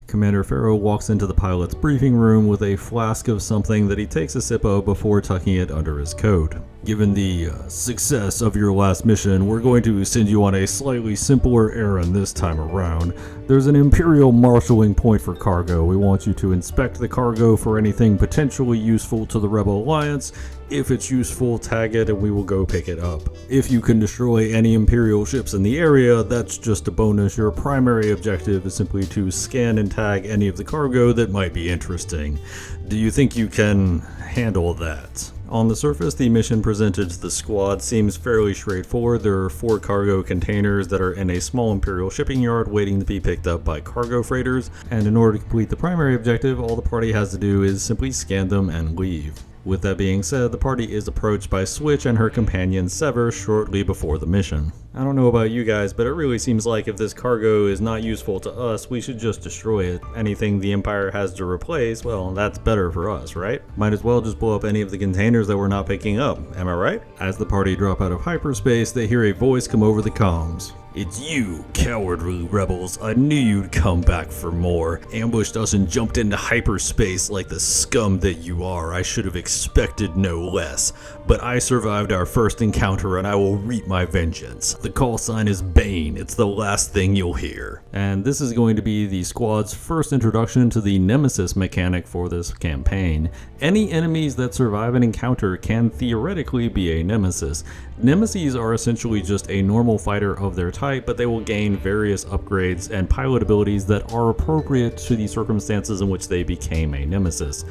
Commander Pharaoh walks into the pilot's briefing room with a flask of something that he takes a sip of before tucking it under his coat. Given the success of your last mission, we're going to send you on a slightly simpler errand this time around. There's an Imperial marshalling point for cargo. We want you to inspect the cargo for anything potentially useful to the Rebel Alliance. If it's useful, tag it and we will go pick it up. If you can destroy any Imperial ships in the area, that's just a bonus. Your primary objective is simply to scan and tag any of the cargo that might be interesting. Do you think you can handle that? On the surface, the mission presented to the squad seems fairly straightforward. There are 4 cargo containers that are in a small Imperial shipping yard waiting to be picked up by cargo freighters, and in order to complete the primary objective, all the party has to do is simply scan them and leave. With that being said, the party is approached by Switch and her companion Sever shortly before the mission. I don't know about you guys, but it really seems like if this cargo is not useful to us, we should just destroy it. Anything the Empire has to replace, well, that's better for us, right? Might as well just blow up any of the containers that we're not picking up, am I right? As the party drop out of hyperspace, they hear a voice come over the comms. It's you, cowardly rebels. I knew you'd come back for more. Ambushed us and jumped into hyperspace like the scum that you are. I should have expected no less. But I survived our first encounter and I will reap my vengeance. The call sign is Bane. It's the last thing you'll hear. And this is going to be the squad's first introduction to the Nemesis mechanic for this campaign. Any enemies that survive an encounter can theoretically be a Nemesis. Nemesis are essentially just a normal fighter of their type, but they will gain various upgrades and pilot abilities that are appropriate to the circumstances in which they became a Nemesis.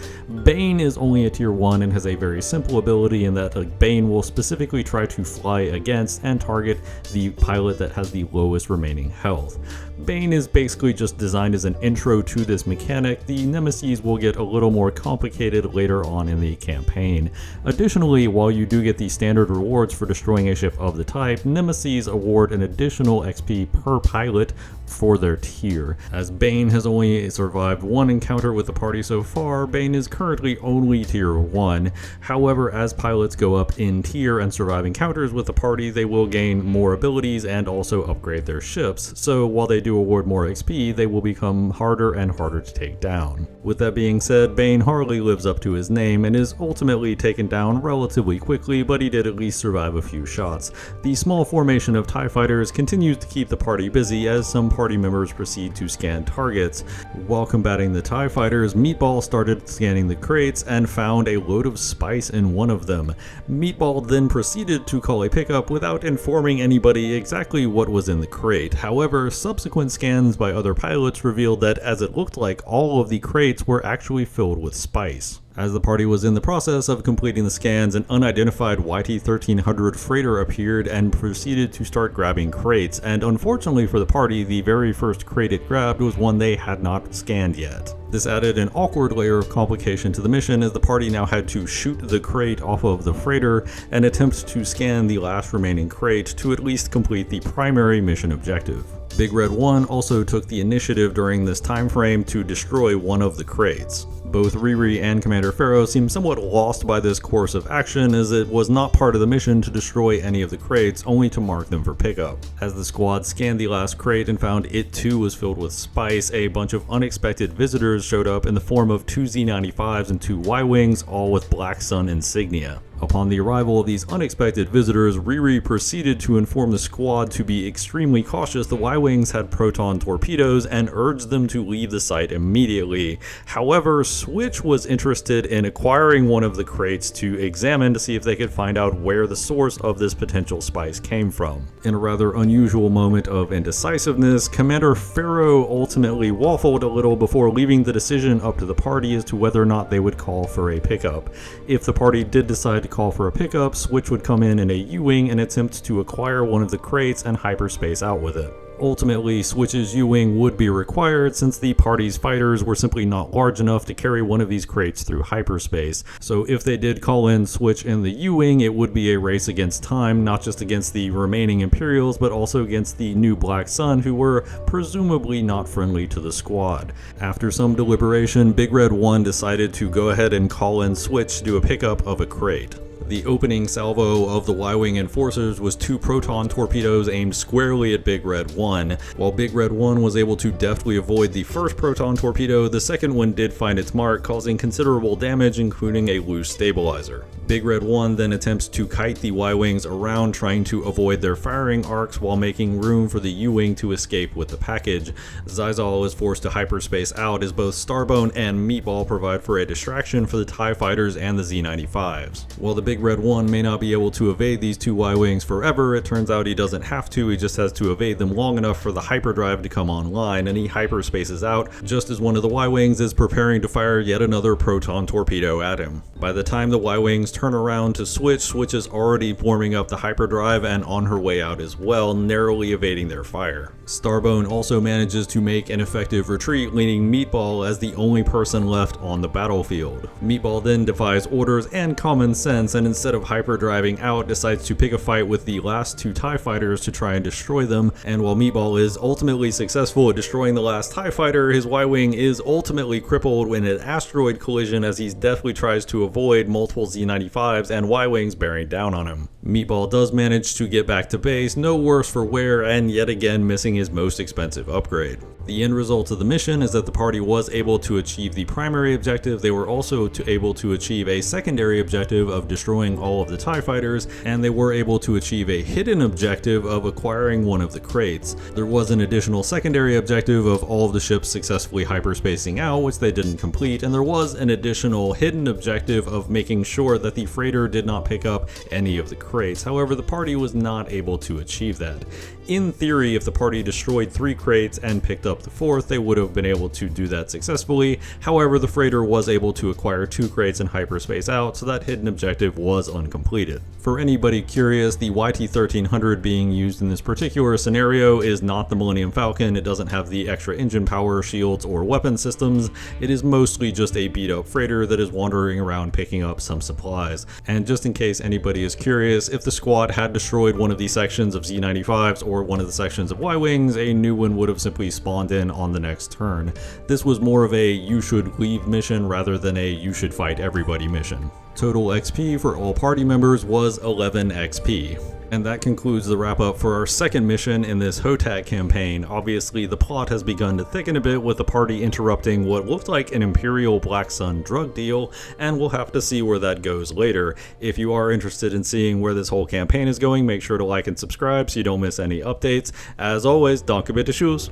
Bane is only a tier 1 and has a very simple ability in that Bane will specifically try to fly against and target the pilot that has the lowest remaining health. Bane is basically just designed as an intro to this mechanic. The Nemesis will get a little more complicated later on in the campaign. Additionally, while you do get the standard rewards for destroying a ship of the type, Nemesis award an additional XP per pilot for their tier. As Bane has only survived 1 encounter with the party so far, Bane is currently only tier 1. However, as pilots go up in tier and survive encounters with the party, they will gain more abilities and also upgrade their ships. So while they do award more XP, they will become harder and harder to take down. With that being said, Bane hardly lives up to his name and is ultimately taken down relatively quickly, but he did at least survive a few shots. The small formation of TIE fighters continues to keep the party busy as some party members proceed to scan targets. While combating the TIE fighters, Meatball started scanning the crates and found a load of spice in one of them. Meatball then proceeded to call a pickup without informing anybody exactly what was in the crate. However, subsequent scans by other pilots revealed that as it looked like all of the crates were actually filled with spice. As the party was in the process of completing the scans, an unidentified YT-1300 freighter appeared and proceeded to start grabbing crates, and unfortunately for the party, the very first crate it grabbed was one they had not scanned yet. This added an awkward layer of complication to the mission as the party now had to shoot the crate off of the freighter and attempt to scan the last remaining crate to at least complete the primary mission objective. Big Red 1 also took the initiative during this time frame to destroy one of the crates. Both Riri and Commander Pharaoh seem somewhat lost by this course of action as it was not part of the mission to destroy any of the crates, only to mark them for pickup. As the squad scanned the last crate and found it too was filled with spice, a bunch of unexpected visitors showed up in the form of 2 Z95s and 2 Y-Wings, all with Black Sun insignia. Upon the arrival of these unexpected visitors, Riri proceeded to inform the squad to be extremely cautious. The Y-Wings had proton torpedoes and urged them to leave the site immediately. However, Switch was interested in acquiring one of the crates to examine to see if they could find out where the source of this potential spice came from. In a rather unusual moment of indecisiveness, Commander Pharaoh ultimately waffled a little before leaving the decision up to the party as to whether or not they would call for a pickup. If the party did decide to call for a pickup, Switch would come in a U-Wing and attempt to acquire one of the crates and hyperspace out with it. Ultimately, Switch's U-Wing would be required since the party's fighters were simply not large enough to carry one of these crates through hyperspace. So if they did call in Switch in the U-Wing, it would be a race against time, not just against the remaining Imperials, but also against the new Black Sun, who were presumably not friendly to the squad. After some deliberation, Big Red 1 decided to go ahead and call in Switch to do a pickup of a crate. The opening salvo of the Y-Wing Enforcers was 2 proton torpedoes aimed squarely at Big Red 1. While Big Red 1 was able to deftly avoid the first proton torpedo, the second one did find its mark, causing considerable damage, including a loose stabilizer. Big Red 1 then attempts to kite the Y-Wings around, trying to avoid their firing arcs while making room for the U-Wing to escape with the package. Zizal is forced to hyperspace out as both Starbone and Meatball provide for a distraction for the TIE Fighters and the Z-95s. While the Big Red 1 may not be able to evade these 2 Y-Wings forever, it turns out he doesn't have to, he just has to evade them long enough for the hyperdrive to come online, and he hyperspaces out just as one of the Y-Wings is preparing to fire yet another proton torpedo at him. By the time the Y-Wings turn around to Switch is already warming up the hyperdrive and on her way out as well, narrowly evading their fire. Starbone also manages to make an effective retreat, leaving Meatball as the only person left on the battlefield. Meatball then defies orders and common sense, and instead of hyperdriving out, decides to pick a fight with the last 2 TIE Fighters to try and destroy them, and while Meatball is ultimately successful at destroying the last TIE Fighter, his Y-Wing is ultimately crippled in an asteroid collision as he deftly tries to avoid multiple Z-95s and Y-Wings bearing down on him. Meatball does manage to get back to base, no worse for wear, and yet again missing his most expensive upgrade. The end result of the mission is that the party was able to achieve the primary objective. They were also able to achieve a secondary objective of destroying all of the TIE Fighters, and they were able to achieve a hidden objective of acquiring one of the crates. There was an additional secondary objective of all of the ships successfully hyperspacing out, which they didn't complete, and there was an additional hidden objective of making sure that the freighter did not pick up any of the crates. However, the party was not able to achieve that. In theory, if the party destroyed 3 crates and picked up the 4th, they would have been able to do that successfully. However, the freighter was able to acquire 2 crates and hyperspace out, so that hidden objective was uncompleted. For anybody curious, the YT-1300 being used in this particular scenario is not the Millennium Falcon. It doesn't have the extra engine power, shields, or weapon systems. It is mostly just a beat-up freighter that is wandering around picking up some supplies. And just in case anybody is curious, if the squad had destroyed one of these sections of Z-95s or one of the sections of Y-Wings, a new one would have simply spawned in on the next turn. This was more of a you should leave mission rather than a you should fight everybody mission. Total XP for all party members was 11 XP. And that concludes the wrap up for our second mission in this HotAC campaign. Obviously, the plot has begun to thicken a bit with the party interrupting what looked like an Imperial Black Sun drug deal, and we'll have to see where that goes later. If you are interested in seeing where this whole campaign is going, make sure to like and subscribe so you don't miss any updates. As always, danke bitte, tschüss.